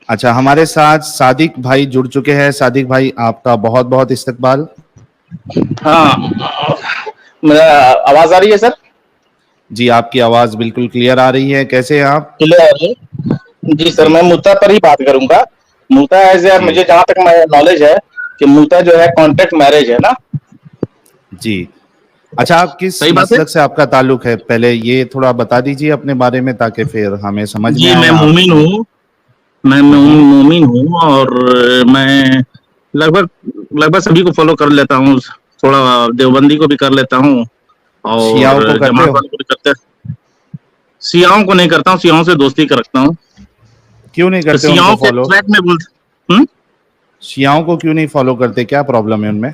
अच्छा, हमारे साथ सादिक भाई जुड़ चुके हैं। सादिक भाई, आपका बहुत बहुत इस्तकबाल। हाँ, मेरा आवाज आ रही है सर? जी, आपकी आवाज बिल्कुल क्लियर आ रही है। कैसे हैं आप? क्लियर आ रही है जी सर। जी मैं मुद्दा पर ही बात करूंगा। मुद्दा एज यार, जी मुझे जहां तक नॉलेज है कि मुद्दा जो है कॉन्ट्रैक्ट मैरिज है ना। जी। अच्छा, आप किस सही बात है मसलक से आपका ताल्लुक है, पहले ये थोड़ा बता दीजिए अपने बारे में, ताकि फिर हमें समझ में जी। आए मैं आप। मोमिन हूँ। मैं हम्म। मोमिन हूँ और मैं लगभग लगभग सभी को फॉलो कर लेता हूँ। थोड़ा देवबंदी को भी कर लेता हूँ शियाओं को और करते जमात हो? वालों को भी करते हैं। सियाओं को नहीं करता हूँ, सियाओं से दोस्ती कर रखता हूँ। क्यों नहीं तो करते उनको सियाओं के फॉलो? ट्रैक में बोलते। शियाओं को क्यों नहीं फॉलो करते, क्या प्रॉब्लम है उनमें?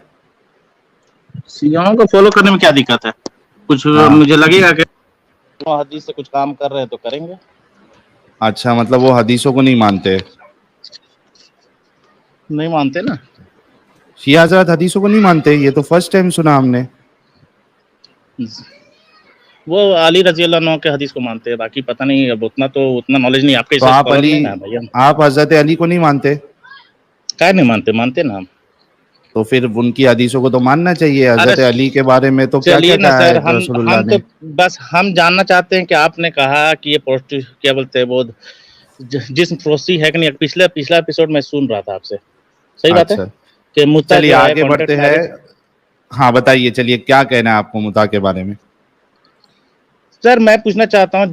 सियाओं को फॉलो करने में क्या दिक्कत है? कुछ हाँ। मुझे लगेगा कि वो हदीस से कुछ काम कर रहे हैं तो करेंगे। अच्छा, मतलब वो हदीसों को नहीं मानते? नहीं मानते ना। शिया हजरत हदीसों को नहीं मानते? ये तो फर्स्ट टाइम सुना हमने। वो अली रजी अल्लाह अन्हु के हदीस को मानते हैं, बाकी पता नहीं, अब उतना नॉलेज नहीं, आपके तो जैसे आप स्कॉलर अली, नहीं ना भैया। आप हजरत अली को नहीं मानते? क्या नहीं मानते? मानते ना हम। तो फिर उनकी हदीसों को तो मानना चाहिए। अरे हजरत अली के बारे में तो क्या क्या चलिए ना कहा सर, है रसूलुल्लाह हम तो ने? बस हम जानना चाहते हैं कि आपने कहा कि ये पौष्टिक क्या बोलते हैं वो जिस्म फरोशी है कि नहीं। पिछला पिछला एपिसोड मैं सुन रहा था आपसे। सही बात है अच्छा, कि मुद्दा चलिए जो है आगे बढ़ते कॉन्ट्रैक्ट हैं। मैरिज। हाँ बताइए, चलिए क्या कहना है आपको मुता के बारे में? सर मैं पूछना चाहता हूँ,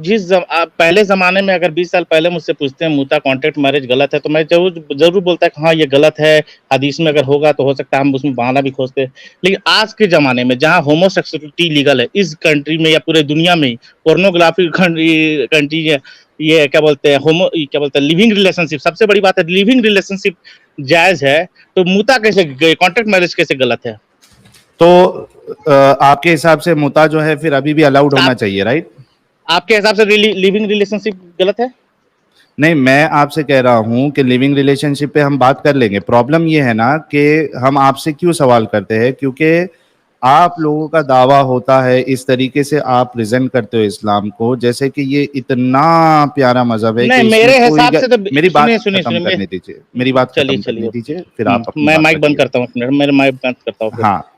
आप पहले ज़माने में अगर 20 साल पहले मुझसे पूछते हैं मुता कॉन्ट्रैक्ट मैरिज गलत है, तो मैं ज़रूर ज़रूर बोलता है कि हाँ ये गलत है। हदीस में अगर होगा तो हो सकता है हम उसमें बहाना भी खोजते। लेकिन आज के ज़माने में जहाँ होमोसेक्सुअलिटी लीगल है इस कंट्री में या पूरे दुनिया में ही, पोर्नोग्राफी कंट्री है, ये क्या बोलते हैं क्या बोलते हैं लिविंग रिलेशनशिप, सबसे बड़ी बात है लिविंग रिलेशनशिप जायज़ है। तो मुता कैसे, कॉन्ट्रैक्ट मैरिज कैसे गलत है? तो आपके हिसाब से मुता जो है फिर अभी भी अलाउड होना आप चाहिए, राइट? आपके हिसाब से लिविंग रिलेशनशिप गलत है? नहीं, मैं आपसे कह रहा हूं कि लिविंग रिलेशनशिप पे हम बात कर लेंगे। प्रॉब्लम ये है ना कि हम आपसे क्यों सवाल करते हैं, क्योंकि आप लोगों का दावा होता है, इस तरीके से आप प्रेजेंट करते हो इस्लाम को, जैसे कि ये इतना प्यारा मजहब है नहीं, कि इसमें मेरे कोई हिसाब से तो मेरी सुनिए बात सुनिए खत्म सुनिए करने दीजिए, मेरी बात चलिए खत्म करने चलिए। दीजिए, फिर आप अपनी मैं बात माइक बंद रखिए। करता हूँ एक मिनट, मेरे माइक बंद करता हूँ फिर। हाँ,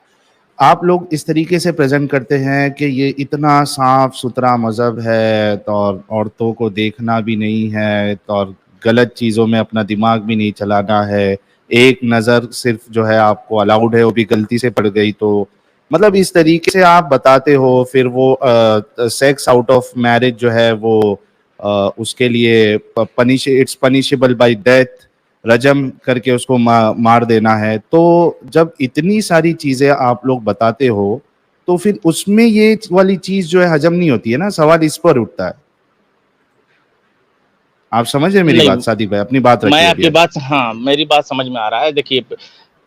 आप लोग इस तरीके से प्रेजेंट करते हैं कि ये इतना साफ सुथरा मजहब है, तो और औरतों को देखना भी नहीं है, तो और गलत चीज़ों में अपना दिमाग भी नहीं चलाना है, एक नज़र सिर्फ जो है आपको अलाउड है, वो भी गलती से पड़ गई तो, मतलब इस तरीके से आप बताते हो। फिर वो सेक्स आउट ऑफ मैरिज जो है वो उसके लिए इट्स पनिशेबल बाय डेथ, रजम करके उसको मार देना है। तो जब इतनी सारी चीजें आप लोग बताते हो, तो फिर उसमें ये वाली चीज जो है हजम नहीं होती है ना, सवाल इस पर उठता है। आप समझ रहे मेरी बात? नहीं, सादिक भाई अपनी बात मैं रखिए आपकी अभी। बात, हाँ मेरी बात समझ में आ रहा है। देखिए,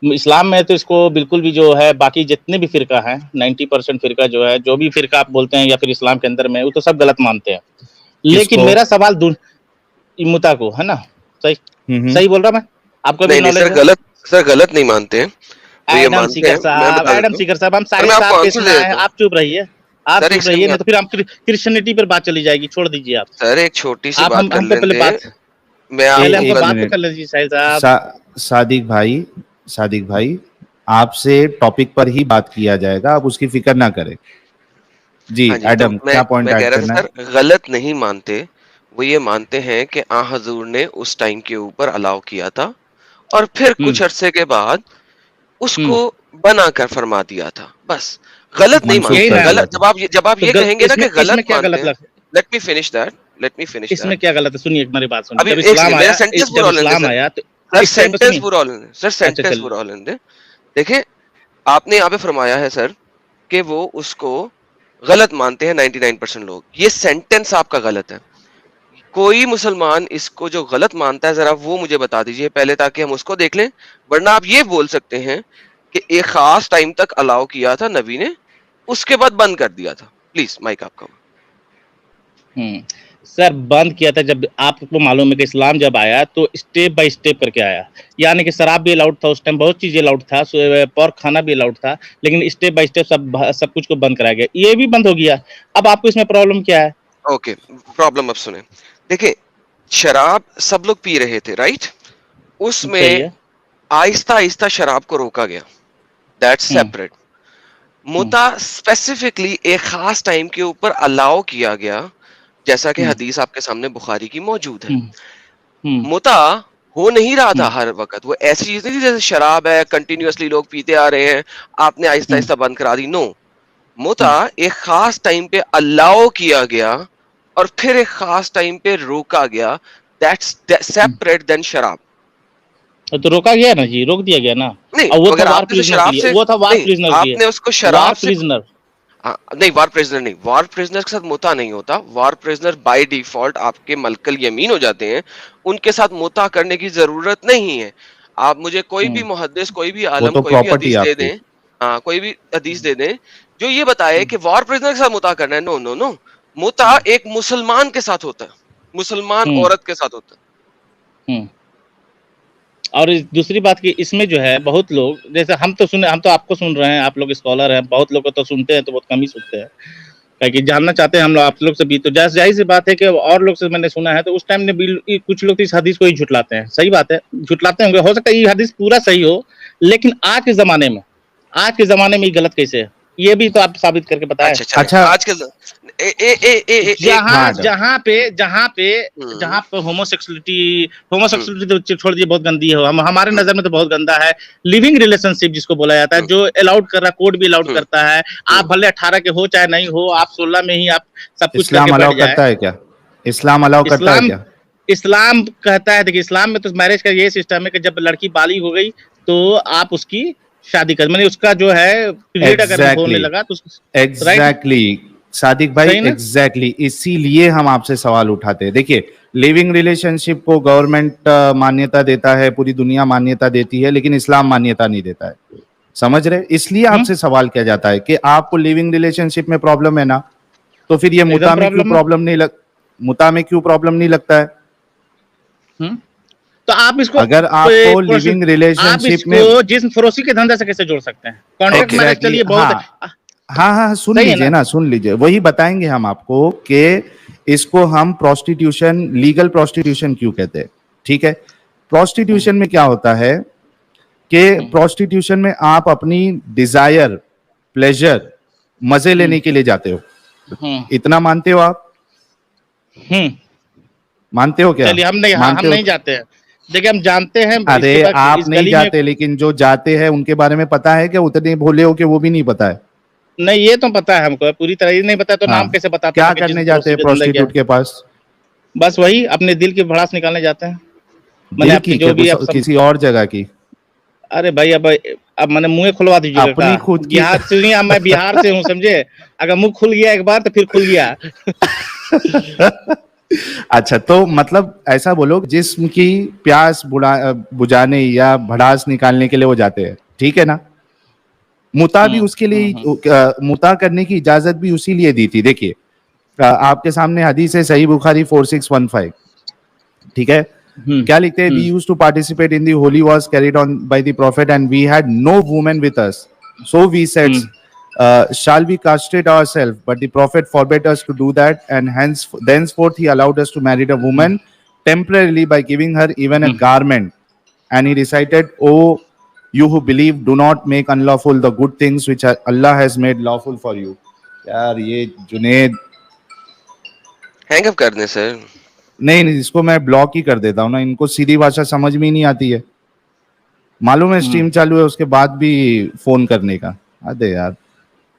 इस्लाम में तो इसको बिल्कुल भी जो है, बाकी जितने भी फिरका हैं 90% फिरका जो है, जो भी फिरका आप बोलते हैं या फिर इस्लाम के अंदर में, वो तो सब गलत मानते हैं। लेकिन किसको? मेरा सवाल मुता को है ना। सही हम्म। सही बोल रहा मैं? आपको भी नहीं नहीं नॉलेज सर, है। गलत नहीं मानते हैं। वो ये एडम मानते सीकर हैं, मैं साहब, बता एडम देता हूँ। सीकर साहब, हम सर साहिल मैं आपको साहब के आंसर दे सुना है, देता हूँ। आप चुप रहिए। आप सर एक चुप सेकंड रहिए, में नहीं तो फिर हम क्रिश्चियनिटी पर बात चली जाएगी, छोड़ दीजिए आप। सर एक छोटी सी आप बात हम कर हमको लेने पहले दे। बात मैं पहले आपको हमको एक कल। बात तो मिनट। कर लीजिए साहिल साहब। सादिक भाई, सादिक भाई, आपसे टॉपिक पर ही बात किया जाएगा, आप उसकी फिक्र ना करें। जी हाँ जी, तो एडम, मैं क्या पॉइंट मैं कह ऐड रहा था करना है? सर, गलत नहीं मानते। वो ये मानते हैं कि आ हजूर ने उस टाइम के ऊपर अलाउ किया था और फिर हम्म कुछ अरसे के बाद हम्म उसको बना कर फरमा दिया था, बस। गलत नहीं मनसूख यही मानते। कर ना। दिया गलत था। जब आप तो ये कहेंगे ना इसमें कि इसमें गलत क्या मानते गलत हैं। लग लेट मी फिनिश दैट। इसमें क्या गलत है? सुनिए एक मेरी बात सुनिए। अभी जब एक इस्लाम सेकंड, मेरा आया, सेंटेंस जब पूरा होने दे इस्लाम सर। आया तो सर एक सेकंड तो सेंटेंस सुनिए। पूरा होने दे सर, अच्छा सेंटेंस चलिए। पूरा होने दे। देखिए, आपने यहाँ पे फरमाया है सर कि वो उसको गलत मानते हैं 99% लोग। ये सेंटेंस आपका गलत है। कोई मुसलमान इसको जो गलत मानता है, जरा वो मुझे बता दीजिए पहले, ताकि हम उसको देख लें। वरना आप ये बोल सकते हैं कि एक खास टाइम तक अलाउ किया था नबी ने, उसके बाद बंद कर दिया था। प्लीज माइक आपका। हम्म सर, बंद किया था जब आपको मालूम है कि इस्लाम जब आया तो स्टेप बाय स्टेप करके आया। यानी कि शराब भी अलाउड था उस टाइम, बहुत चीजें अलाउड था, पोर्क खाना भी अलाउड था, लेकिन स्टेप बाय स्टेप सब कुछ को बंद कराया गया। ये भी बंद हो गया। अब आपको इसमें प्रॉब्लम क्या है? ओके, प्रॉब्लम अब सुने। देखिए, शराब सब लोग पी रहे थे, राइट? सही उसमें है। आहिस्ता आहिस्ता शराब को रोका गया, दैट्स हम्म सेपरेट। मुता स्पेसिफिकली एक खास टाइम के ऊपर अलाउ किया गया, जैसा कि हम्म हदीस आपके सामने बुखारी की मौजूद है। हम्म हम्म मुता हो नहीं रहा था हम्म हर वक्त, वो ऐसी चीज नहीं थी जैसे शराब है कंटिन्यूअसली लोग पीते आ रहे हैं, आपने आहिस्ता हम्म आहिस्ता बंद करा दी। नो, मुता हम्म एक खास टाइम पे अलाउ किया गया और फिर एक खास टाइम पे रोका गया, दैट्स हम्म। सेपरेट देन शराब। तो रोका गया ना जी, रोक दिया गया ना। नहीं, और वो था अगर वार आपने उसे प्रिजनर के शराब लिए, से वो था वार नहीं, प्रिजनर के लिए। आपने उसको वार शराब से प्रिजनर। नहीं, वार प्रिजनर नहीं, वार प्रिजनर के साथ मुता नहीं होता। वार प्रिजनर बाय डिफॉल्ट आपके मलकल यमीन हो जाते हैं, उनके साथ मुता करने की जरूरत नहीं है। आप मुझे कोई भी हम्म मुहद्दिस, कोई भी वो आलम, तो कोई भी प्रॉपर्टी हदीस दे आपकी। दें, हाँ कोई भी हदीस दे दें जो ये बताए कि वार प्रिजनर के साथ मुता करना है। नो नो नो, मुता एक मुसलमान के साथ होता है, मुसलमान हम्म औरत के साथ होता है। हम्म। और दूसरी बात की इसमें जो है, बहुत लोग जैसे हम तो सुने, हम तो आपको सुन रहे हैं, आप लोग स्कॉलर हैं, बहुत लोग को तो सुनते हैं तो बहुत कम ही सुनते हैं, कि जानना चाहते हैं हम लोग आप लोग से भी। तो जाहिर सी बात है कि और लोग से मैंने सुना है, तो उस टाइम ने कुछ लोग तो इस हदीस को ही झुटलाते हैं। सही बात है, झुटलाते होंगे, हो सकता है ये हदीस पूरा सही हो, लेकिन आज के जमाने में ये गलत कैसे है, ये भी तो आप साबित करके बताएं। अच्छा चले, अच्छा। आज के ए, ए, ए, ए, ए, एक जहां मिनट। हाँ। जहां पे हम्म, होमोसेक्सुअलिटी तो छोड़ दिए, बहुत गंदी है, हमारे हम्म, नजर में तो बहुत गंदा है। लिविंग रिलेशनशिप जिसको बोला जाता है, हम्म, जो अलाउड कर रहा है, कोड भी अलाउड हम्म, करता है। हम्म। आप भले 18 के हो चाहे नहीं हो, आप 16 में ही आप सब कुछ करके इस्लाम बैठ अलाउ जाए। करता है क्या? इस्लाम अलाउ करता है इस्लाम क्या? इस्लाम कहता है, देखिए इस्लाम में तो मैरिज का ये सिस्टम है कि जब लड़की बालिग हो गई तो आप उसकी शादी कर, मैंने उसका जो है पीरियड अगर होने एग्जैक्टली, लगा तो राइट। एग्जैक्टली। सादिक भाई, सही ना। एग्जैक्टली इसीलिए हम आपसे सवाल उठाते हैं। देखिए, लिविंग रिलेशनशिप को गवर्नमेंट मान्यता देता है, पूरी दुनिया मान्यता देती है, लेकिन इस्लाम मान्यता नहीं देता है। समझ रहे? इसलिए हम्म आपसे सवाल किया जाता है कि आपको लिविंग रिलेशनशिप में प्रॉब्लम है ना, तो फिर ये एकदम मुता में क्यों प्रॉब्लम है। प्रॉब्लम नहीं लग मुता में क्यों प्रॉब्लम नहीं लगता है? हम्म तो आप इसको अगर आपको लिविंग आप रिलेशनशिप में, इसको जिस्म फरोशी के धंधे से कैसे जोड़ सकते हैं? कॉन्ट्रैक्ट मैरिज एग्जैक्टली चलिए बहुत हाँ, हाँ हाँ, सुन सही है लीजिए ना। ना, सुन लीजिए, वही बताएंगे हम आपको कि इसको हम प्रोस्टिट्यूशन, लीगल प्रोस्टिट्यूशन क्यों कहते हैं। ठीक है? हम्म प्रोस्टिट्यूशन में क्या होता है कि हम्म प्रोस्टिट्यूशन में आप अपनी डिजायर, प्लेजर, मजे हम्म लेने के लिए जाते हो। हम्म इतना मानते हो आप? हम्म। मानते हो क्या? चलिए हम मानते हो नहीं जाते हैं। देखिए हम जानते हैं अरे इसके बाद आप इस नहीं गली में। जाते, लेकिन जो जाते हैं उनके बारे में पता है क्या? उतने भोले हो कि वो भी नहीं पता है? नहीं, ये तो पता है हमको, पूरी तरह ये नहीं पता तो हाँ। नाम कैसे बताते क्या हैं कि जिस्म करने जाते फरोशी हैं के धंधा क्या प्रोस्टिट्यूट है। के पास? बस वही अपने दिल की भड़ास निकालने जाते हैं। मैंने दिल आपके की क्या, जो भी आप सब। किसी और जगह की? अरे भाई, अब मैंने मुंह खुलवा दीजिएगा का। अपनी खुद की। बिहार से नहीं, अब मैं बिहार से हूँ, समझे। अगर मुंह खुल गया एक बार तो फिर खुल गया। अच्छा, तो मतलब ऐसा बोलो, जिस्म की प्यास बुझाने या भड़ास निकालने के लिए वो जाते हैं, ठीक है ना? मुता भी उसके लिए हम्म मुता करने की इजाजत भी उसी लिए दी थी। देखिए, आपके सामने हदीस है, सही बुखारी 4615। ठीक है? क्या लिखते हैं? We hmm used to participate in the holy wars carried on by the prophet and we had no women with us, so we said, hmm shall we castrate ourselves? But the prophet forbade us to do that, and hence thenceforth he allowed us to marry a woman temporarily by giving her even a hmm garment. And he recited, "Oh, you who believe, do not make unlawful the good things which Allah has made lawful for you." यार ये Junaid, hang up कर दें sir. नहीं नहीं, इसको मैं block ही कर देता हूँ ना, इनको सीधी भाषा समझ में ही नहीं आती है। मालूम है हम्म स्ट्रीम चालू है उसके बाद भी फोन करने का, अरे यार।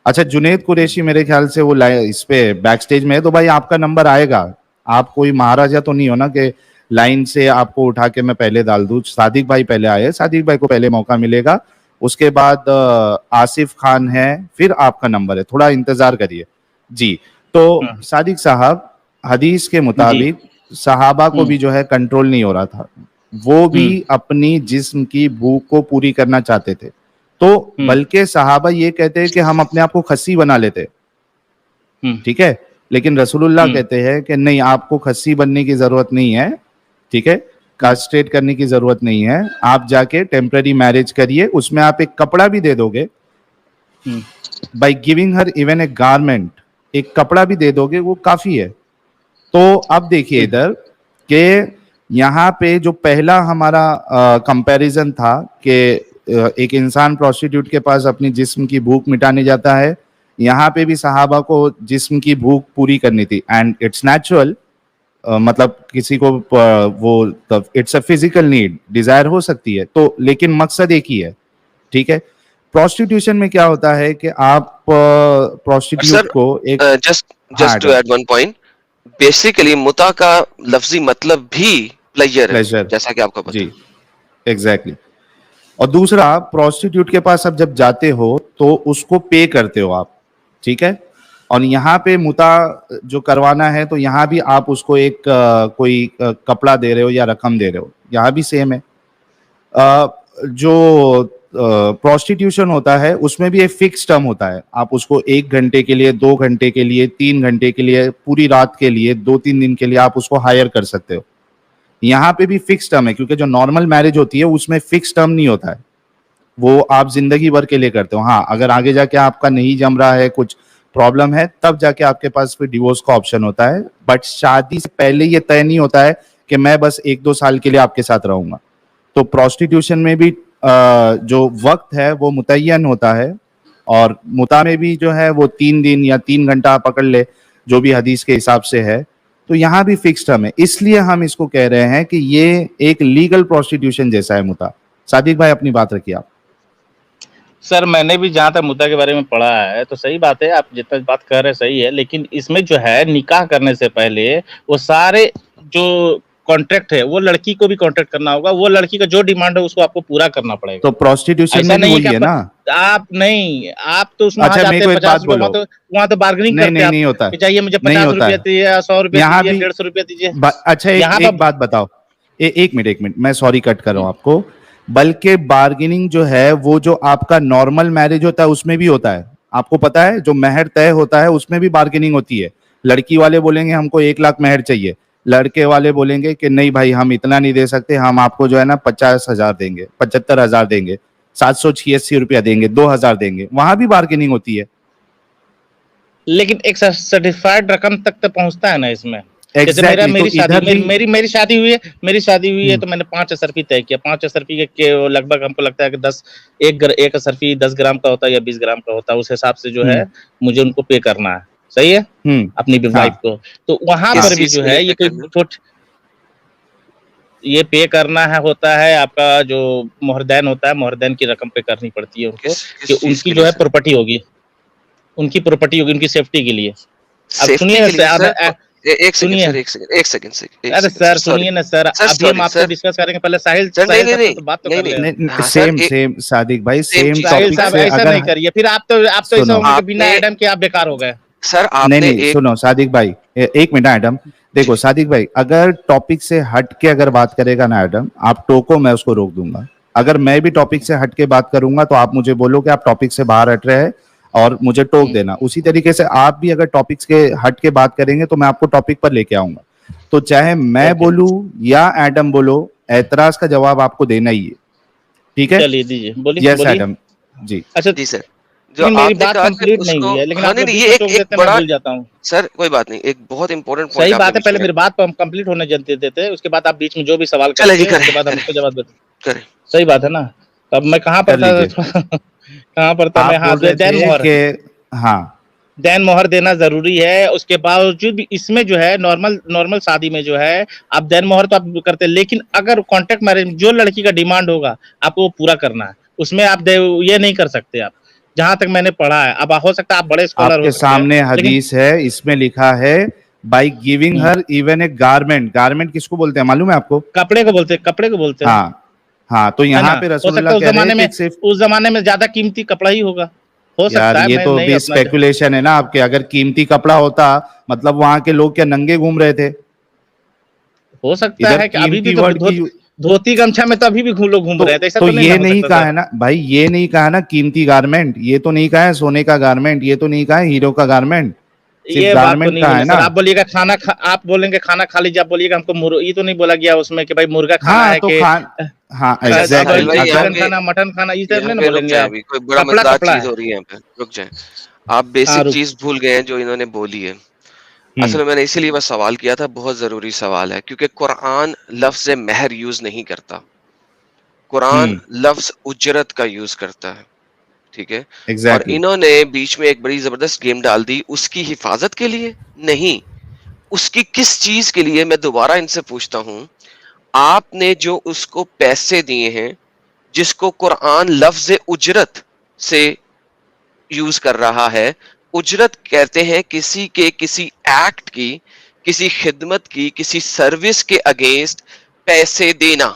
अच्छा, जुनेद कुरैशी मेरे ख्याल से वो इस पे बैक स्टेज में है, तो भाई आपका नंबर आएगा। आप कोई महाराजा तो नहीं हो ना कि लाइन से आपको उठा के मैं पहले डाल दूं। सादिक भाई पहले आए, सादिक भाई को पहले मौका मिलेगा, उसके बाद आसिफ खान है, फिर आपका नंबर है, थोड़ा इंतजार करिए जी। तो हम्म, सादिक साहब, हदीस के जी। मुताबिक सहाबा को हम्म भी जो है कंट्रोल नहीं हो रहा था, वो भी हम्म अपनी जिस्म की भूख को पूरी करना चाहते थे। तो हम्म बल्कि सहाबा ये कहते हैं कि हम अपने आप को खस्सी बना लेते, हम्म ठीक है, लेकिन रसूलुल्लाह हम्म कहते हैं कि नहीं, आपको खस्सी बनने की जरूरत नहीं है, ठीक है, कास्ट्रेट करने की जरूरत नहीं है, आप जाके टेम्पररी मैरिज करिए, उसमें आप एक कपड़ा भी दे दोगे, hmm by giving her even a garment, एक कपड़ा भी दे दोगे, वो काफी है। तो अब देखिए इधर, कि यहाँ पे जो पहला हमारा कंपैरिजन था कि एक इंसान प्रोस्टिट्यूट के पास अपनी जिस्म की भूख मिटाने जाता है, यहाँ पे भी सहाबा को जिस्म की भूख पूरी करनी थी एंड इट्स नेचुरल। मतलब किसी को वो it's a physical need, desire हो सकती है तो, लेकिन मकसद एक ही है, ठीक है। प्रोस्टिट्यूशन में क्या होता है कि आप प्रोस्टिट्यूट को एक just to add one point, basically मुता का लफ्जी मतलब भी प्लेजर है, जैसा कि आपको पता है। जी, एग्जैक्टली। और दूसरा, प्रोस्टिट्यूट के पास अब जब जाते हो तो उसको पे करते हो आप, ठीक है। और यहाँ पे मुता जो करवाना है तो यहाँ भी आप उसको एक कोई कपड़ा दे रहे हो या रकम दे रहे हो, यहाँ भी सेम है। जो प्रोस्टिट्यूशन होता है उसमें भी एक फिक्स टर्म होता है, आप उसको 1 घंटे के लिए, 2 घंटे के लिए, 3 घंटे के लिए, पूरी रात के लिए, 2-3 दिन के लिए आप उसको हायर कर सकते हो। यहाँ पे भी फिक्स टर्म है, क्योंकि जो नॉर्मल मैरिज होती है उसमें फिक्स टर्म नहीं होता है, वो आप जिंदगी भर के लिए करते हो। हाँ, अगर आगे जाके आपका नहीं जम रहा है, कुछ प्रॉब्लम है, तब जाके आपके पास फिर डिवोर्स का ऑप्शन होता है। बट शादी से पहले ये तय नहीं होता है कि मैं बस 1-2 साल के लिए आपके साथ रहूंगा। तो प्रोस्टिट्यूशन में भी जो वक्त है वो मुतय्यन होता है, और मुता में भी जो है वो 3 दिन या 3 घंटा पकड़ ले, जो भी हदीस के हिसाब से है। तो यहाँ भी फिक्स टर्म है, इसलिए हम इसको कह रहे हैं कि ये एक लीगल प्रोस्टिट्यूशन जैसा है मुता। सादिक भाई अपनी बात रखिए आप। सर मैंने भी जहाँ तक मुद्दा के बारे में पढ़ा है तो सही बात है, आप जितना बात कर रहे हैं सही है, लेकिन इसमें जो है निकाह करने से पहले वो सारे जो कॉन्ट्रैक्ट है वो लड़की को भी कॉन्ट्रैक्ट करना होगा, वो लड़की का जो डिमांड है उसको आपको पूरा करना पड़ेगा। तो प्रोस्टिट्यूशन ऐसा में भी नहीं वही है ना। आप नहीं, आप तो उसमें अच्छा, मेरे को एक बात बोलो। वहाँ तो बार्गेनिंग करते हैं, नहीं होता है, कि चाहिए मुझे नहीं 50 होता रुपया है दीजिए, 100 रुपया यहाँ दीजिए, भी। 150 रुपया दीजिए। अच्छा, एक बात बताओ, एक मिनट, मैं सॉरी कट कर रहा हूँ आपको। बल्कि बार्गेनिंग जो है वो जो आपका नॉर्मल मैरिज होता है उसमें भी होता है। आपको पता है, जो महर तय होता है उसमें भी बार्गेनिंग होती है। लड़की वाले बोलेंगे हमको 1 लाख महर चाहिए, लड़के वाले बोलेंगे कि नहीं भाई हम इतना नहीं दे सकते, हम आपको जो है ना 50,000 देंगे, 75,000 देंगे, 786 रुपया देंगे, 2,000 देंगे। वहां भी बार्गेनिंग होती है, लेकिन एक सर्टिफाइड रकम तक तो पहुंचता है ना इसमें। जैसे मेरी शादी हुई है तो मैंने 5 असरफी तय किया। 5 असरफी के लगभग हमको लगता है कि एक असरफी 10 ग्राम का होता है या 20 ग्राम का होता है, उस हिसाब से जो है मुझे उनको पे करना है। सही है, अपनी वाइफ को। तो वहां पर भी जो है ये कोई ये पे करना है, होता है आपका जो मोहरदैन होता है, मोहरदैन की रकम पे करनी पड़ती है उनको, कि उनकी जो है प्रॉपर्टी होगी, उनकी प्रॉपर्टी होगी उनकी सेफ्टी के लिए। अब सुनिए एक सेकंड अरे सर सुनिए ना सर, अभी हम आपसे डिस्कस करेंगे, पहले साहिल तो बात तो कर ले। सेम सादिक भाई, सेम साहिल साहब ऐसा नहीं करिए, फिर आप तो ऐसा होंगे कि बिना एडम के आप बेकार हो गए सर। आपने नहीं सुनो सादिक भाई, 1 मिनट एडम। देखो सादिक भाई, अगर टॉपिक से हट के अगर बात करेगा ना एडम, आप टोको, मैं उसको रोक दूंगा। अगर मैं भी टॉपिक से हट के बात करूंगा तो आप मुझे बोलो कि आप टॉपिक से बाहर हट रहे हैं और मुझे टोक देना। उसी तरीके से आप भी अगर टॉपिक्स के हट के बात करेंगे तो मैं आपको टॉपिक पर लेके आऊंगा। तो चाहे मैं बोलूं या एडम बोलो, एतराज का जवाब आपको देना ही है, ठीक है? चलिए दीजिए, बोलिए। यस एडम जी। अच्छा जी सर, जो मेरी बात कंप्लीट नहीं हुई है, लेकिन आप ये एक बड़ा भूल जाता हूँ सर, कोई बात नहीं, एक बहुत इंपॉर्टेंट पॉइंट। सही बात है, पहले मेरी बात को हम कंप्लीट होने देते हैं, उसके बाद आप बीच में जो भी सवाल करते हैं उसके बाद हम उसको जवाब देते हैं। सही बात है ना। अब मैं कहाँ पर था मैं? हाँ, दैन मोहर, हाँ दैन मोहर देना जरूरी है। उसके बावजूद भी इसमें जो है नॉर्मल शादी में जो है आप दैन मोहर तो आप करते हैं, लेकिन अगर कॉन्ट्रैक्ट मैरिज जो लड़की का डिमांड होगा आपको वो पूरा करना है, उसमें आप ये नहीं कर सकते आप, जहां तक मैंने पढ़ा है। अब हो सकता है आप बड़े स्कॉलर आपके सामने हदीस है, इसमें लिखा है bye giving her even a garment. Garment किसको बोलते हैं मालूम है आपको? कपड़े को बोलते हैं। हाँ, तो यहाँ पे रसूलुल्लाह कह रहे हैं कि उस जमाने में ज्यादा कीमती कपड़ा ही होगा, हो सकता है। ये तो भी स्पेकुलेशन है ना आपके। अगर कीमती कपड़ा होता मतलब वहां के लोग क्या नंगे घूम रहे थे? हो सकता है कि अभी भी तो धोती गमछा में तो अभी भी लोग घूम रहे थे। तो ये नहीं कहा है ना भाई, ये नहीं कहा ना कीमती गारमेंट, ये तो नहीं कहा है सोने का गारमेंट, ये तो नहीं कहा है हीरो का गारमेंट, ये गारमेंट का है ना। आप बोलिएगा आप बोलेंगे खाना खा लीजिए, आप बोलिएगा हमको ये तो नहीं बोला गया उसमें कि भाई मुर्गा खाना है कि चिकन खाना, मटन खाना, ये सब नहीं बोलेंगे आप। कोई बड़ा मजेदार चीज हो रही है यहाँ पे, रुक जाए। आप बेसिक चीज भूल गए हैं जो इन्होंने बोली है। असल में मैंने इसीलिए वह सवाल किया था, बहुत जरूरी सवाल है, क्योंकि कुरान लफ्ज महर यूज नहीं करता, कुरान लफ्ज उजरत का यूज करता है, ठीक है। और एग्जैक्टली इन्होंने बीच में एक बड़ी जबरदस्त गेम डाल दी, उसकी हिफाजत के लिए नहीं, उसकी किस चीज के लिए। मैं दोबारा इनसे पूछता हूं, आपने जो उसको पैसे दिए हैं, जिसको कुरान लफ्ज उजरत से यूज कर रहा है, उजरत कहते हैं किसी के किसी एक्ट की, किसी खिदमत की, किसी सर्विस के अगेंस्ट पैसे देना,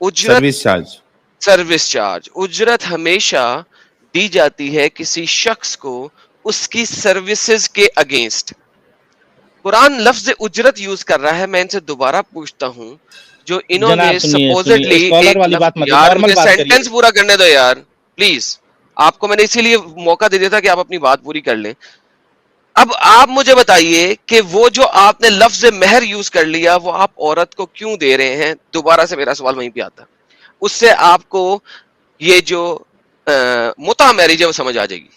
उजरत, सर्विस चार्ज। Service charge. उजरत हमेशा दी जाती है किसी शख्स को उसकी सर्विसेज के अगेंस्ट। कुरान लफ्ज उजरत यूज कर रहा है। मैं इनसे दोबारा पूछता हूं, जो जनाब इन्होंने सुनिए सपोजिटली स्कॉलर वाली बात मत, यार नॉर्मल मुझे बात करिए। सेंटेंस पूरा करने दो यार प्लीज, आपको मैंने इसीलिए मौका दे दिया था कि आप अपनी बात पूरी कर लें। अब आप मुझे बताइए कि वो जो आपने लफ्ज महर यूज कर लिया, वो आप औरत को क्यों दे रहे हैं? दोबारा से मेरा सवाल वहीं पे आता है, उससे आपको ये जो मुता मैरिज है वो समझ आ जाएगी।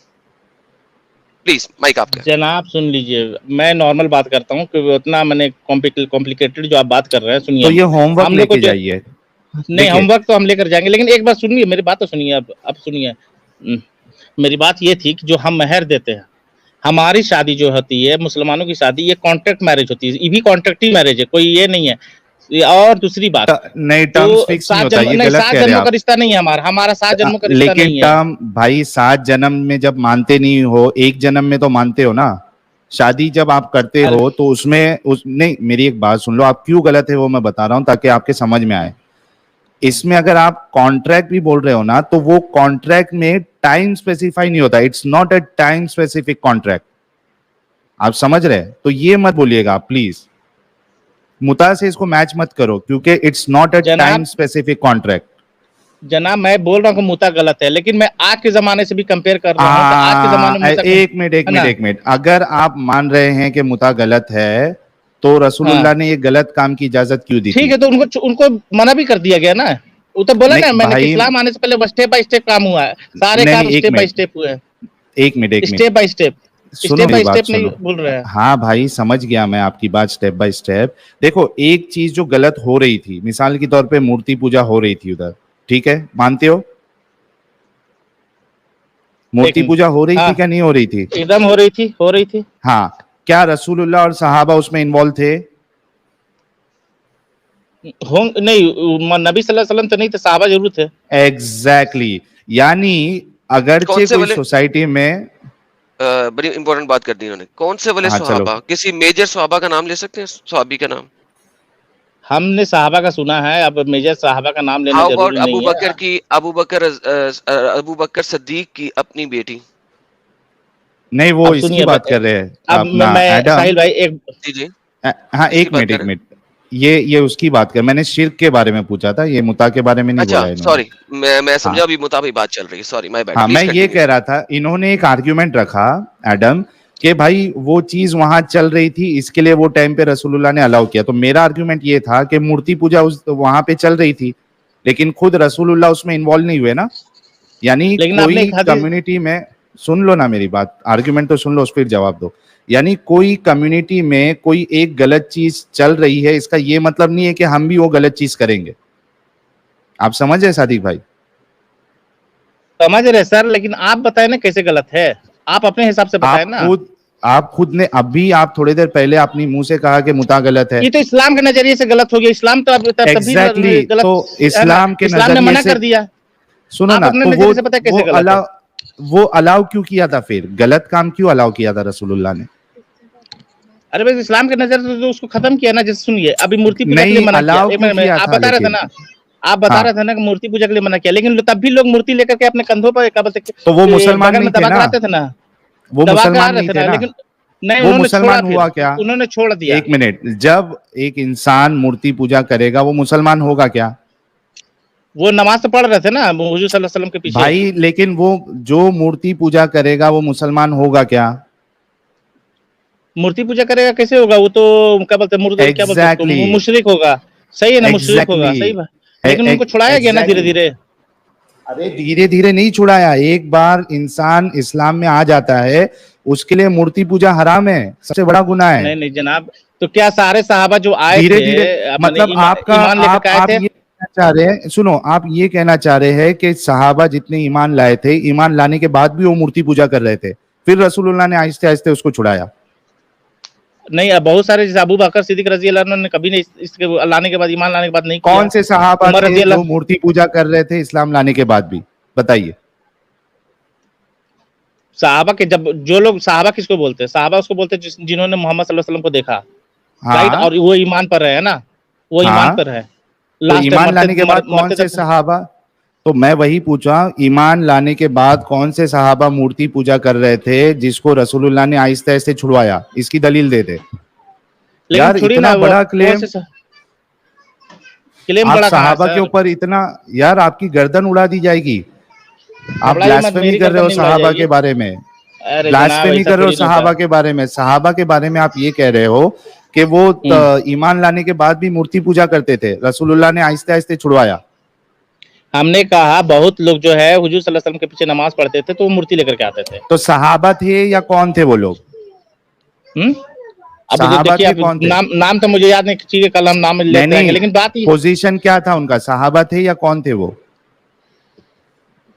प्लीज माइक आपका। जनाब सुन लीजिए, मैं नॉर्मल बात करता हूँ कि उतना मैंने कॉम्प्लिकेटेड जो आप बात कर रहे हैं सुनिए। तो ये होमवर्क हम लोग को लेके जो जाइए। नहीं, देखिए होमवर्क तो हम लेकर जाएंगे, लेकिन एक बात सुनिए, मेरी बात तो सुनिए। अब सुनिए, मेरी बात ये थी कि जो हम महर देते हैं, हमारी शादी जो होती है, मुसलमानों की शादी, ये कॉन्ट्रैक्ट मैरिज होती है, ये भी कॉन्ट्रैक्ट ही मैरिज है, कोई ये नहीं है। और दूसरी बात, नहीं, जो टर्म्स फिक्स नहीं होता, ये गलत 7 कह रहे हैं जन्मों का आप। रिश्ता नहीं है हमारा 7 जन्मों का रिश्ता लेकिन नहीं है। टर्म भाई 7 जन्म में जब मानते नहीं हो, एक जन्म में तो मानते हो ना। शादी जब आप करते हो तो उसमें नहीं, मेरी एक बात सुन लो, आप क्यों गलत है वो मैं बता रहा हूं ताकि आपके समझ में आए। इसमें अगर आप कॉन्ट्रैक्ट भी बोल रहे हो ना, तो वो कॉन्ट्रैक्ट में टाइम स्पेसिफाई नहीं होता, it's not a time specific contract. आप समझ रहे हैं? तो ये मत बोलिएगा प्लीज, मुता से इसको मैच मत करो, क्योंकि it's not a time specific contract. जनाब मैं बोल रहा हूँ कि मुता गलत है, लेकिन मैं आज के जमाने से भी कंपेयर कर रहा हूँ, तो आज के जमाने में एक मिनट, अगर आप मान रहे हैं कि मुता गलत है, तो रसूलुल्लाह ने ये गलत काम की इजाजत क्यों दी थी? ठीक है, तो उनको मना भी कर दिया गया ना। वो तो बोला ना मैंने कि इस्लाम आने से पहले स्टेप बाय स्टेप काम हुआ है, सारे काम स्टेप बाय स्टेप हुए हैं। एक मिनट, स्टेप बाय स्टेप, सुनो मेरी बात, नहीं बोल रहे हैं। हाँ भाई समझ गया मैं आपकी बात, स्टेप बाय स्टेप। देखो, एक चीज जो गलत हो रही थी, मिसाल के तौर पे मूर्ति पूजा हो रही थी उधर, ठीक है, मानते हो? मूर्ति पूजा हो रही थी क्या नहीं हो रही थी? एकदम हो रही थी। हाँ, क्या रसूलुल्लाह और सहाबा उसमें इन्वॉल्व थे? नहीं, नबी सल्लल्लाहु अलैहि वसल्लम तो नहीं थे, सहाबा जरूर थे। एग्जैक्टली यानी अगरचे कोई सोसाइटी में बड़ी इंपॉर्टेंट बात कर दी इन्होंने, कौन से वाले सहाबा? किसी मेजर सहाबा का नाम ले सकते हैं, सहाबी का नाम? हमने सहाबा का सुना है, अब मेजर सहाबा का नाम लेना जरूरी नहीं है। अबू बकर सिद्दीक की अपनी बेटी? नहीं, वो इसकी बात कर रहे हैं अपना एडम। साहिल भाई एक जी हाँ, एक मिनट, ये उसकी बात कर, मैंने शिर्क के बारे में पूछा था, ये मुता के बारे में नहीं बोला है। सॉरी, मैं समझा अभी मुता पे बात चल रही है, सॉरी माय बैड। हाँ, मैं ये कह रहा था, इन्होंने एक आर्ग्यूमेंट रखा एडम कि भाई वो चीज वहां चल रही थी, इसके लिए वो टाइम पे रसूलुल्लाह ने अलाउ किया। तो मेरा आर्ग्यूमेंट ये था कि मूर्ति पूजा उस वहां पे चल रही थी, लेकिन खुद रसूलुल्लाह उसमें इन्वॉल्व नहीं हुए ना। यानी कोई कम्युनिटी में, सुन लो ना मेरी बात, आर्ग्यूमेंट तो सुन लो फिर जवाब दो। यानी कोई कम्युनिटी में कोई एक गलत चीज चल रही है, इसका ये मतलब नहीं है कि हम भी वो गलत चीज करेंगे। आप समझ रहे सादिक भाई? समझ रहे सर, लेकिन आप बताए ना कैसे गलत है, आप अपने हिसाब से बताए ना। आप खुद ने अभी, आप थोड़ी देर पहले अपनी मुंह से कहा कि मुता गलत है। ये तो इस्लाम के नजरिए से गलत हो गया। इस्लाम तो अब एग्जैक्टली गलत, तो इस्लाम के नजरिए ने मना कर दिया। सुनो ना, तो वो अलाउ क्यों किया था? फिर गलत काम क्यों अलाउ किया था रसूलुल्लाह ने? अरे भाई, इस्लाम के नजर से तो उसको खत्म किया ना। जैसे सुनिए, अभी मूर्ति पूजा के लिए मना किया, आप बता रहे थे ना, आप बता रहे थे ना कि मूर्ति पूजा के लिए मना किया, लेकिन तब भी लोग मूर्ति लेकर के अपने कंधों पर क्या बोलते, तो वो मुसलमान नहीं थे ना, वो मुसलमान नहीं थे ना, लेकिन नहीं, वो मुसलमान हुआ क्या? उन्होंने छोड़ दिया। एक मिनट, जब एक इंसान मूर्ति पूजा करेगा वो मुसलमान होगा क्या? वो नमाज तो पढ़ रहे थे ना हुजूर सल्लल्लाहु अलैहि वसल्लम के पीछे भाई, लेकिन वो जो मूर्ति पूजा करेगा वो मुसलमान होगा क्या? मूर्ति पूजा करेगा कैसे होगा? वो तो क्या बोलते हैं, क्या बोलते हैं, मुशरिक होगा। सही है ना, मुशरिक होगा, सही बात। लेकिन उनको छुड़ाया गया ना धीरे धीरे। अरे धीरे धीरे नहीं छुड़ाया, एक बार इंसान इस्लाम में आ जाता है उसके लिए मूर्ति पूजा हराम है, सबसे बड़ा गुनाह है। नहीं नहीं जनाब, तो क्या सारे सहाबा जो आए धीरे थे धीरे माने मतलब आपका ईमान लेकर आए आप थे? ये कहना चाह रहे हैं, सुनो, आप ये कहना चाह रहे हैं कि सहाबा जितने ईमान लाए थे, ईमान लाने के बाद भी वो मूर्ति पूजा कर रहे थे, फिर रसूलुल्लाह ने आहिस्ते आहिस्ते उसको छुड़ाया। नहीं, अब बहुत सारे जैसे अबू बकर सिद्दीक रजी अल्लाह अन्हु ने कभी नहीं इसके लाने के बाद, ईमान लाने के बाद नहीं किया। कौन से सहाबा उमर रजी थे अल्लाह, जो मूर्ति पूजा कर रहे थे इस्लाम लाने के बाद भी, बताइए। सहाबा के जब जो लोग सहाबा किसको बोलते हैं? सहाबा उसको बोलते हैं जिन्होंने मोहम्मद सल्लल्लाहु अलैहि वसल्लम को देखा, राइट, हाँ और वो ईमान पर है ना, वो ईमान हाँ, पर है। तो लास्ट ईमान मरते लाने के बाद कौन मरते से तक सहाबा, तो मैं वही पूछा, ईमान लाने के बाद कौन से सहाबा मूर्ति पूजा कर रहे थे जिसको रसूलुल्लाह ने आहिस्ते आहिस्ते छुड़वाया, इसकी दलील दे दे लेकिन यार। छोड़ी इतना ना, बड़ा वो क्लेम, से क्लेम आप बड़ा कहाँ है सहाबा के सर? ऊपर इतना, यार आपकी गर्दन उड़ा दी जाएगी। आप घबराइए मत, ब्लास्फेमी मेरी कर रहे गर्दन हो नहीं उड़ाई सहाबा जाएगी। के बारे में, अरे जनाब ब्लास्फेमी ऐसा कर रहे हो थोड़ी नहीं होता। सहाबा के बारे में। सहाबा के बारे में आप ये कह रहे हो कि वो ईमान लाने के बाद भी मूर्ति पूजा करते थे, रसूलुल्लाह ने आहिस्ते आहिस्ते छुड़वाया। हमने कहा बहुत लोग जो है हुजूर सल्लल्लाहु अलैहि वसल्लम के पीछे नमाज पढ़ते थे तो वो मूर्ति लेकर के आते थे। तो सहाबा थे या कौन थे वो लोग? अब सहाबा देखिए, थे आप कौन थे? नाम तो मुझे याद नहीं, चीजें कल हम नाम लेते रहेंगे, लेकिन बात ये पोजीशन क्या था उनका, सहाबा थे या कौन थे वो?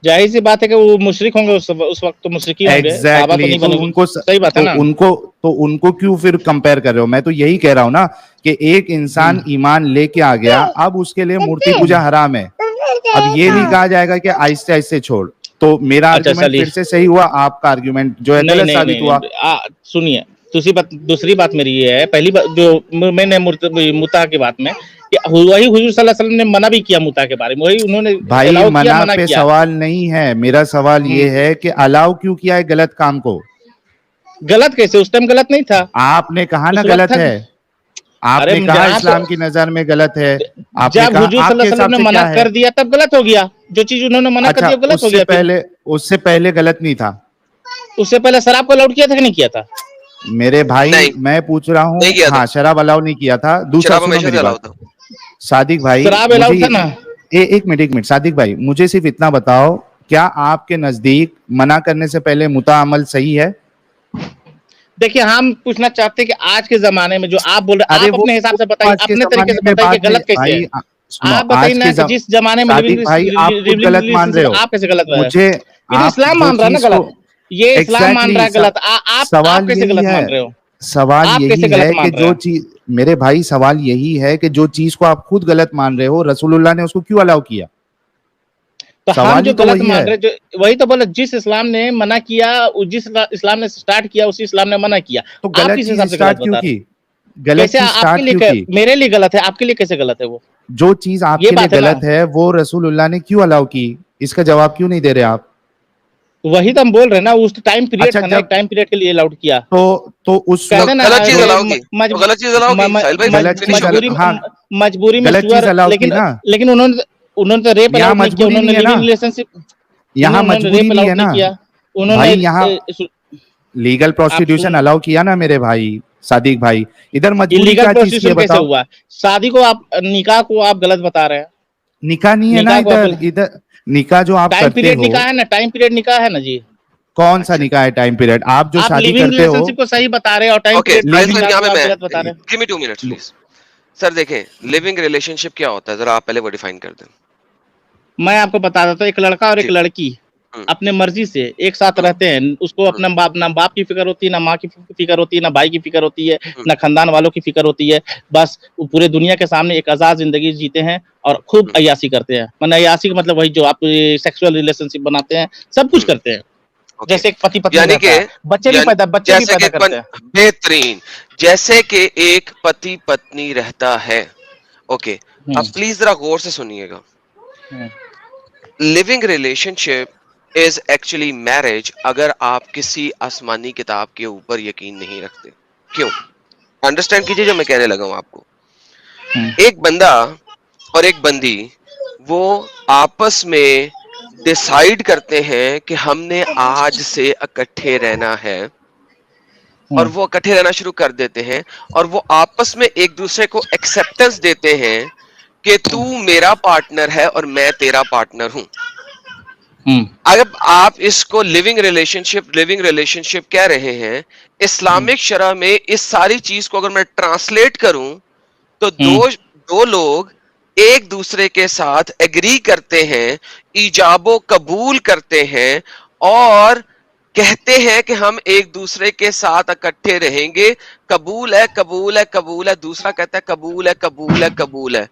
जाहिर सी बात है कि वो मुशरिक होंगे, उस वक्त तो मुशरिकी होंगे, सहाबा तो नहीं तो बने। उनको सही बात है ना। उनको क्यों फिर कंपेयर कर रहे हो? मैं तो यही कह रहा हूँ ना कि एक इंसान ईमान लेके आ गया, अब उसके लिए मूर्ति पूजा हराम है। अब ये नहीं कहा जाएगा कि आहिस्ते आहिस्ते छोड़। तो मेरा अच्छा, आर्गुमेंट चलिए। फिर से सही हुआ, आपका आर्गुमेंट जो है नहीं गलत नहीं साबित हुआ। सुनिए, दूसरी बात मेरी ये है, पहली बात जो मैंने मुता की बात में कि वही हुजूर सल्लल्लाहु अलैहि वसल्लम ने मना भी किया मुता के बारे में, वही उन्होंने भाई अलाउ किया, मना मना पे किया। सवाल नहीं है, मेरा सवाल ये है कि अलाउ क्यों किया है गलत काम को? गलत कैसे? उस टाइम गलत नहीं था। आपने कहा ना उस वक्त गलत था। है, आपने अरे कहा जनाब, इस्लाम की नजर में गलत है, आपने जब कहा हुजूर आपके सल्लल्लाहु अलैहि हिसाब वसल्लम ने से मना क्या है? कर दिया तब गलत हो गया। जो चीज उन्होंने मना कर अच्छा, दिया गलत हो गया। फिर उससे पहले गलत नहीं था? उससे पहले शराब को अलाउड किया था कि नहीं किया था? मेरे भाई नहीं, मैं पूछ रहा हूँ, नहीं किया था। हाँ शराब अलाउ नहीं किया था। दूसरा शराब सुनो हमेशा मेरी से अलाउ बात, था। सादिक भाई शराब मुझे अलाउड था ना। एक मिनट सादिक भाई, मुझे सिर्फ इतना बताओ, क्या आपके नजदीक मना करने से पहले मुता अमल सही है? देखिए, हम पूछना चाहते हैं कि आज के जमाने में जो आप बोल रहे हैं, अरे आप वो अपने हिसाब से बताइए, आज के अपने तरीके जमाने से में बताइए कि बाद में गलत कैसे है। भाई, सुनो, आप बताइए आज ना के कि जिस जमाने में सादिक भाई आप खुद गलत मान रहे हो, आप कैसे गलत है? मुझे ये तो आप इस्लाम जो मान रहा है ना चीज गलत, को ये इस्लाम मान रहा है एग्जैक्टली गलत। आप सवाल कैसे यही गलत है, मान रहे हो? सवाल आप यही कैसे गलत है मान कि रहे जो हैं? चीज, मेरे भाई सवाल यही है कि जो चीज को आप खुद गलत मान रहे हो, रसूलुल्लाह ने उसको क्यों अलाउ किया? तो हम सवाल जो ही तो गलत वही मान है। रहे, जो वही तो बोले, जिस इस्लाम ने मना किया, जिस इस्लाम ने स्टार्ट किया, उसी इस्लाम ने मना किया। तो आप गलत किस चीज हिसाब से स्टार्ट गलत क्यों बता रहे की? हैं? गलत कैसे चीज आपके स्टार्ट क्यों लिए की? मेरे लिए गलत है, आपके लिए कैसे गलत है वो? जो चीज ये आपके लिए बात है ना। गलत है वो रसूलुल्लाह ने क्यों अलाउ की, इसका जवाब क्यों नहीं दे रहे आप? वही तो हम बोल रहे हैं ना, उस टाइम पीरियड अच्छा, था ना, एक टाइम पीरियड के लिए अलाउड किया। तो उस तो कहते वक्त ना गलत चीज जो अलाउ की, तो गलत चीज अलाउ की, साहिल भाई गलत चीज फिनिश हो मजबूरी गया। हाँ, मजबूरी में गलत चीज शुअर, अलाउ की लेकिन ना। लेकिन उन्होंने तो रेप यहाँ अलाउड नहीं किया, मजबूरी उन्होंने नहीं है ना, लिविंग रिलेशनशिप, यहाँ उन्होंने मजबूरी रेप नहीं है अलाउड नहीं ना किया, उन्होंने भाई, यहाँ लीगल आप प्रोस्टिट्यूशन सुन, अलाउ किया ना मेरे भाई सादिक भाई, इधर मजबूरी इलीगल क्या चीज की है प्रोस्टिट्यूशन कैसे बताओ? हुआ? शादी को आप, निकाह को आप गलत बता रहे हैं। निकाह नहीं है ना निकाह को आप इधर, इधर निकाह जो आप टाइम करते पीरियड हो, निकाह है ना, टाइम पीरियड निकाह है ना जी। कौन सा अच्छा, निकाह है टाइम पीरियड? आप जो आप शादी लिविंग करते हो, रिलेशनशिप को सही बता रहे हैं और टाइम ओके पीरियड साहिल लिविंग भाई, निकाह यहाँ को पे आप मैं, गलत बता रहे हैं। Give me 2 minutes please. Sir देखें, लिविंग रिलेशनशिप क्या होता है, जरा आप पहले वो डिफाइन कर दें। मैं आपको बता देता हूँ, एक लड़का और एक जी। लड़की अपने मर्जी से एक साथ रहते हैं, उसको अपना ना बाप की फिक्र होती है, ना माँ की फिक्र होती है, ना भाई की फिक्र होती है, ना खानदान वालों की फिक्र होती है। बस वो पूरे दुनिया के सामने एक आजाद जिंदगी जीते हैं और खूब अय्यासी करते हैं। मतलब अय्यासी का मतलब वही जो आप सेक्सुअल रिलेशनशिप बनाते हैं, सब कुछ करते हैं। जैसे एक पति पत्नी यानी रहता कि है, बच्चे भी पैदा करते हैं। बेहतरीन, जैसे कि एक पति पत्नी रहता है। ओके, अब प्लीज जरा गौर से सुनिएगा। Living relationship is actually marriage, अगर आप किसी आसमानी किताब के ऊपर यकीन नहीं रखते। क्यों? अंडरस्टैंड कीजिए जो मैं कहने लगा हूं आपको। एक बंदा और एक बंदी वो आपस में डिसाइड करते हैं कि हमने आज से इकट्ठे रहना है, और वो इकट्ठे रहना शुरू कर देते हैं, और वो आपस में एक दूसरे को एक्सेप्टेंस देते हैं कि तू मेरा पार्टनर है और मैं तेरा पार्टनर हूं। अगर आप इसको लिविंग रिलेशनशिप कह रहे हैं, इस्लामिक शरह में इस सारी चीज को अगर मैं ट्रांसलेट करूं तो दो लोग एक दूसरे के साथ एग्री करते हैं, ईजाबो कबूल करते हैं और कहते हैं कि हम एक दूसरे के साथ इकट्ठे रहेंगे, कबूल है कबूल है कबूल है, दूसरा कहता है कबूल है कबूल है कबूल है।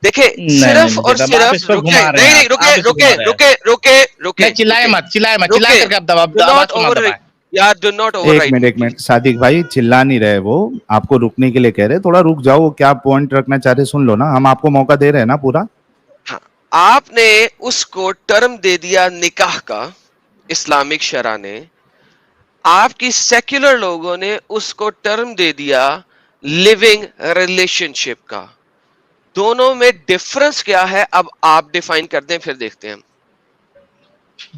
देखिए सिर्फ और सिर्फ रुके, नहीं रुके रुके रुके रुके रुके, चिल्लाए मत चिल्लाए मत, चिल्ला करके आप दबाव यार, डू नॉट ओवरराइड। एक मिनट सादिक भाई, चिल्ला नहीं रहे, वो आपको रुकने के लिए कह रहे, थोड़ा रुक जाओ, क्या पॉइंट रखना चाह रहे सुन लो ना, हम आपको मौका दे रहे हैं ना पूरा। हाँ, आपने उसको टर्म दे दिया निकाह का, इस्लामिक शरा ने, आपकी सेक्युलर लोगों ने उसको टर्म दे दिया लिविंग रिलेशनशिप का। दोनों में डिफरेंस क्या है, अब आप डिफाइन कर दें, फिर देखते हैं।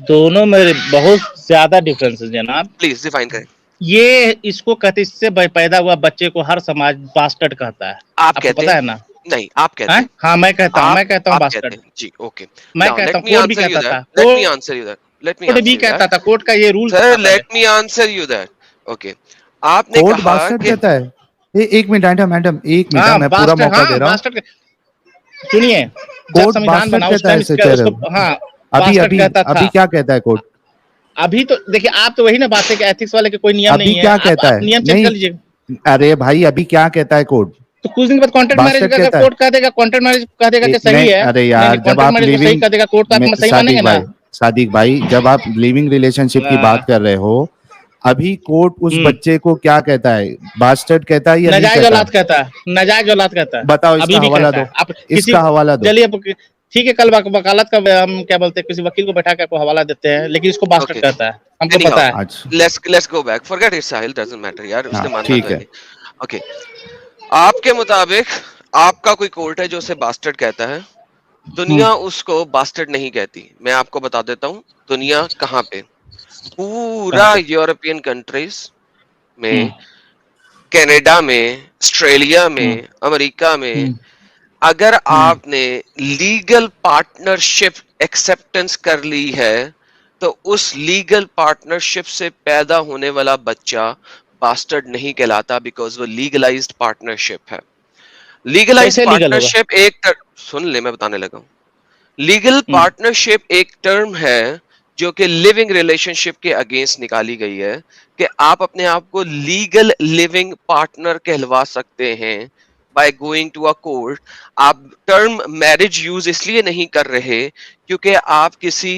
दोनों में बहुत ज्यादा डिफरेंस है जनाब, प्लीज डिफाइन करें। ये इसको कहते, इससे पैदा हुआ बच्चे को हर समाज बास्टर्ड कहता है। आप कहते पता है ना? नहीं, आप कहते हैं। हाँ मैं कहता हूँ बास्टर्ड जी, ओके। मैं कहता हूँ, कोर्ट भी कहता था, let me answer you that, court भी कहता था, कोर्ट का ये rule sir, let me answer you that. Okay, आपने कोर्ट कहा बास्टर्ड कहता है। एक मिनट मैडम, एक मिनट, मैं पूरा मौका दे रहा हूँ। सुनिए, जब संविधान बना उस टाइम अभी क्या कहता है कोर्ट? अभी तो देखिए, आप तो वही ना बात है कि एथिक्स वाले के कोई नियम नहीं है। क्या कहता है? नियम चेक कर लीजिए। अरे भाई, अभी क्या कहता है कोर्ट? तो कुछ दिन बाद कॉन्ट्रैक्ट मैरिज का कोर्ट कह देगा, कॉन्ट्रैक्ट मैरिज कह देगा कि सही है। अरे यार, जब आप लिविंग कह देगा कोर्ट, तो आप सही मानेंगे ना? सादिक भाई, जब आप लिविंग रिलेशनशिप की बात कर रहे हो, अभी कोर्ट उस बच्चे को क्या कहता है? बास्टर्ड कहता है या नाजायज औलाद कहता है? नाजायज औलाद कहता है। बताओ, इसका हवाला दो, इसका हवाला दो। चलिए ठीक है, कल वकालत का हम क्या बोलते हैं, किसी वकील को बैठा के आपको हवाला देते हैं, लेकिन इसको बास्टर्ड कहता है, हमको पता है। Let's go back, forget it Sahil, doesn't matter यार, उसने मानना ठीक है। ओके, आपके मुताबिक आपका कोई कोर्ट है जो उसे बास्टर्ड कहता है, दुनिया उसको बास्टर्ड नहीं कहती। मैं आपको बता देता हूँ दुनिया कहाँ पे, पूरा यूरोपियन कंट्रीज में, कनाडा में, ऑस्ट्रेलिया में, अमेरिका में, अगर आपने लीगल पार्टनरशिप एक्सेप्टेंस कर ली है तो उस लीगल पार्टनरशिप से पैदा होने वाला बच्चा बास्टर्ड नहीं कहलाता, बिकॉज वो लीगलाइज्ड पार्टनरशिप है। लीगलाइज्ड पार्टनरशिप सुन ले, मैं बताने लगा हूं। लीगल पार्टनरशिप एक टर्म है जो कि लिविंग रिलेशनशिप के अगेंस्ट निकाली गई है कि आप अपने आप को लीगल लिविंग पार्टनर कहलवा सकते हैं by going to a court. आप टर्म मैरिज यूज इसलिए नहीं कर रहे क्योंकि आप किसी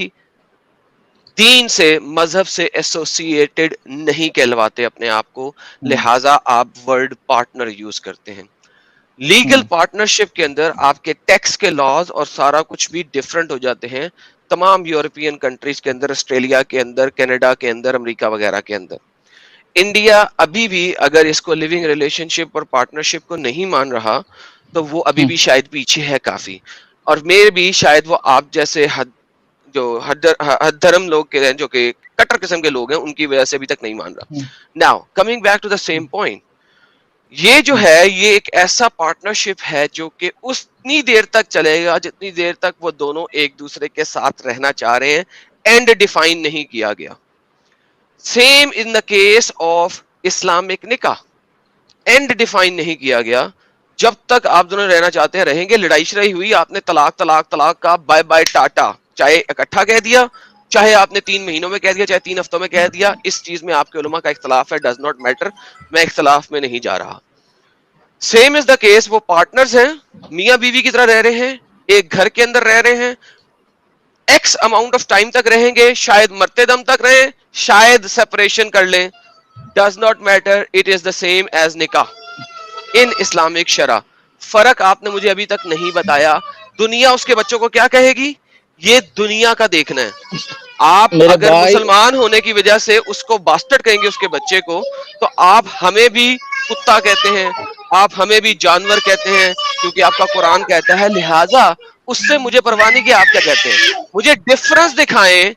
दीन से, मजहब से एसोसिएटेड नहीं कहलवाते अपने आप को, लिहाजा आप वर्ड पार्टनर यूज करते हैं। लीगल पार्टनरशिप के अंदर आपके टैक्स के लॉज और सारा कुछ भी डिफरेंट हो जाते हैं तमाम यूरोपियन कंट्रीज के अंदर, ऑस्ट्रेलिया के अंदर, कनाडा के अंदर, अमेरिका वगैरह के अंदर। इंडिया अभी भी अगर इसको लिविंग रिलेशनशिप और पार्टनरशिप को नहीं मान रहा तो वो अभी भी शायद पीछे है काफी, और मेरे भी शायद वो आप जैसे हद धर्म लोग के हैं, जो कि कट्टर किस्म के लोग हैं, उनकी वजह से अभी तक नहीं मान रहा। Now coming back to the same point, ये जो है ये एक ऐसा पार्टनरशिप है जो कि उतनी देर तक चलेगा जितनी देर तक वो दोनों एक दूसरे के साथ रहना चाह रहे हैं, एंड डिफाइन नहीं किया गया। Same in the case of Islamic निकाह, एंड डिफाइन नहीं किया गया। जब तक आप दोनों रहना चाहते हैं रहेंगे, लड़ाई शड़ाई हुई, आपने तलाक तलाक तलाक का बाय बाय टाटा, चाहे इकट्ठा कह दिया, चाहे आपने 3 महीनों में कह दिया, चाहे 3 हफ्तों में कह दिया, इस चीज में आपके उलमा का इख्तलाफ है, डज नॉट मैटर, मैं इख्तलाफ में नहीं जा रहा। सेम इज द केस, वो पार्टनर्स हैं, मियां बीवी की तरह रह रहे हैं, एक घर के अंदर रह रहे हैं, एक्स अमाउंट ऑफ टाइम तक रहेंगे, शायद मरते दम तक रहें, शायद सेपरेशन कर लें, does not matter, it is the same as निकाह इन इस्लामिक शरा। फर्क आपने मुझे अभी तक नहीं बताया। दुनिया उसके बच्चों को क्या कहेगी, ये दुनिया का देखना है। आप अगर मुसलमान होने की वजह से उसको बास्टर्ड कहेंगे उसके बच्चे को, तो आप हमें भी कुत्ता कहते हैं, आप हमें भी जानवर कहते हैं, क्योंकि आपका कुरान कहता है, लिहाजा उससे मुझे परवाह नहीं कि आप क्या कहते हैं। मुझे डिफरेंस दिखाएं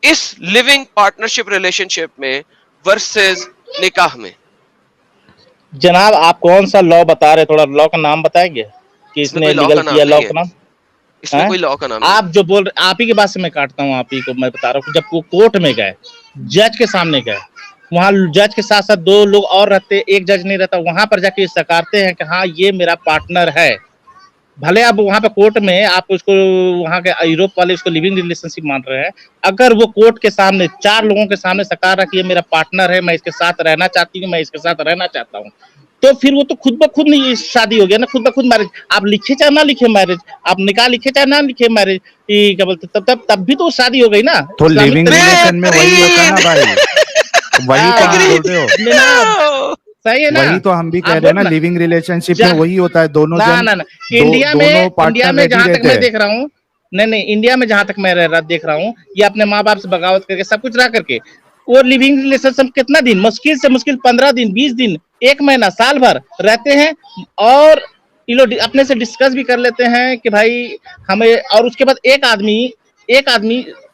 इस लिविंग पार्टनरशिप रिलेशनशिप में वर्सेस निकाह में। जनाब आप कौन सा लॉ बता रहे, थोड़ा लॉ का नाम बताएंगे कि इसने लीगल किया, लॉ का नाम? इसमें कोई लॉ का नाम नहीं। आप जो बोल रहे, आप ही की बात से मैं काटता हूँ, आप ही को मैं बता रहा हूँ, जब वो कोर्ट में गए, जज के सामने गए, वहां जज के साथ साथ 2 लोग और रहते, एक जज नहीं रहता, वहां पर जाके सकारते हैं कि हाँ ये मेरा पार्टनर है। भले अब वहां पे कोर्ट में आप उसको, वहां के यूरोप वाले उसको लिविंग रिलेशनशिप मान रहे हैं, अगर वो कोर्ट के सामने 4 लोगों के सामने सकार रहा कि ये मेरा पार्टनर है, मैं इसके साथ रहना चाहती हूँ, मैं इसके साथ रहना चाहता हूँ, तो फिर वो तो खुद ब खुद नहीं शादी हो गया ना, खुद ब खुद मैरिज। आप लिखे चाहे ना लिखे मैरिज, आप निकाह लिखे चाहे ना लिखे मैरिज, क्या बोलते, तब भी तो शादी हो गई ना। तो लिविंग रिलेशन में वही होता ना भाई, वही तो आप बोल रहे हो, सही है ना, वही तो हम भी कह रहे हैं ना, लिविंग रिलेशनशिप में वही होता है, दोनों जन ना इंडिया में जहां तक मैं देख रहा हूँ, नहीं इंडिया में जहां तक मैं देख रहा हूँ, ये अपने माँ बाप से बगावत करके सब कुछ रह करके, वो लिविंग रिलेशनशिप कितना दिन, मुश्किल से मुश्किल 15 दिन, 20 दिन, 1 महीना, साल भर रहते हैं, और ये लोग अपने से डिस्कस भी कर लेते हैं कि भाई हमें, और उसके बाद एक आदमी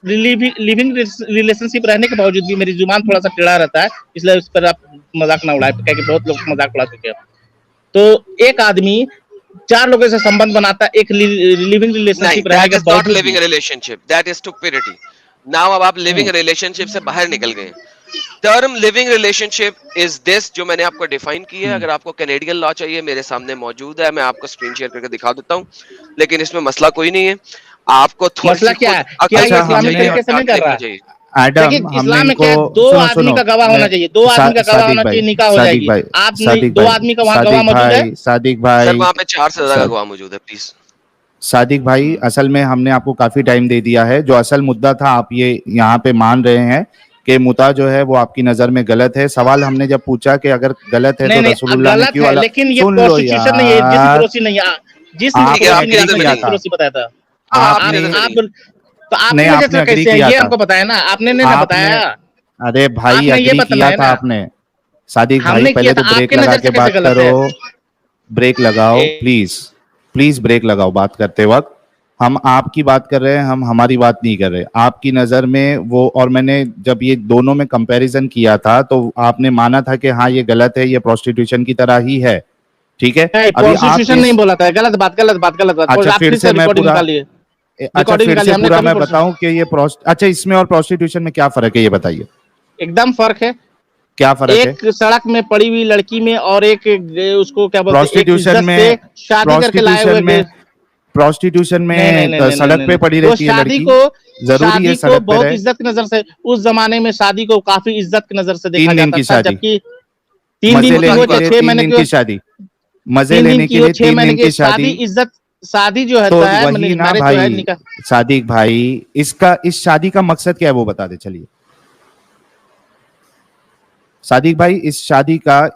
लिविंग रिलेशनशिप रहने के बावजूद भी, मेरी जुबान थोड़ा सा टेढ़ा रहता है इसलिए उस पर आप मजाक ना उड़ाए, क्योंकि बहुत लोग मजाक उड़ा चुके हैं। तो एक आदमी 4 लोगों से संबंध बनाता है एक लिविंग रिलेशनशिप रहने के बावजूद। Not living relationship, that is stupidity. Now अब आप लिविंग रिलेशनशिप से बाहर निकल गए। Term living relationship is this, जो मैंने आपको डिफाइन की है। अगर आपको कैनेडियन लॉ चाहिए, मेरे सामने मौजूद है, मैं आपको स्क्रीन शेयर करके दिखा देता हूँ, लेकिन इसमें मसला कोई नहीं है। आपको मसला क्या है, क्या ये इस्लामिक तरीके से नहीं कर रहा है? एडम, इस्लाम में क्या 2 आदमी का गवाह होना चाहिए, 2 आदमी का गवाह होना चाहिए, निकाह हो जाएगी। आप नहीं, 2 आदमी का वहाँ गवाह मौजूद है? सादिक भाई, सर वहाँ पे 4 से ज्यादा गवाह मौजूद है, प्लीज। सादिक भाई, असल में हमने आपको काफी टाइम दे दिया है, जो असल मुद्दा था आप ये यहाँ पे मान रहे हैं कि मुता जो है वो आपकी नजर में गलत है। सवाल हमने जब पूछा कि अगर गलत है तो रसूलुल्लाह ने क्यों, लेकिन ये प्रोस्टिट्यूशन नहीं है, जिसम फरोशी नहीं है, जिसम फरोशी बताया था आप, तो आपने जैसे कैसे है ये हमको बताया ना, आपने नहीं ना बताया। अरे भाई एग्री किया था आपने। सादिक भाई पहले तो ब्रेक लगा के बात करो, ब्रेक लगाओ प्लीज ब्रेक लगाओ बात करते वक्त। हम आपकी बात कर रहे हैं, हम हमारी बात नहीं कर रहे। आपकी नजर में वो, और मैंने जब ये दोनों में कंपैरिजन किया था तो आपने माना था कि हाँ ये गलत है, ये प्रोस्टिट्यूशन की तरह ही है, ठीक है। प्रोस्टिट्यूशन नहीं बोला था, गलत बात। अच्छा फिर से मैं पूरा मैं बताऊं कि ये अच्छा इसमें और प्रोस्टिट्यूशन में क्या फर्क है, ये बताइए। एकदम फर्क है। क्या फर्क है? एक सड़क में पड़ी हुई लड़की में और एक उसको क्या बोलते हैं, प्रोस्टिट्यूशन में, शादी करके लाए हुए, प्रोस्टिट्यूशन में सड़क पे पड़ी रहती है लड़की, जरूरी है सड़क पे बहुत इज्जत की नजर से, उस जमाने में शादी को काफी इज्जत की नजर से देखा जाता था, जबकि 3 दिन की 6 महीने की शादी, मजे लेने के लिए 3 दिन की शादी, इज्जत शादी जो है तो वही ना भाई। सादिक भाई, इस शादी का मकसद क्या है वो बता दे। चलिए सादिक भाई, इस शादी का,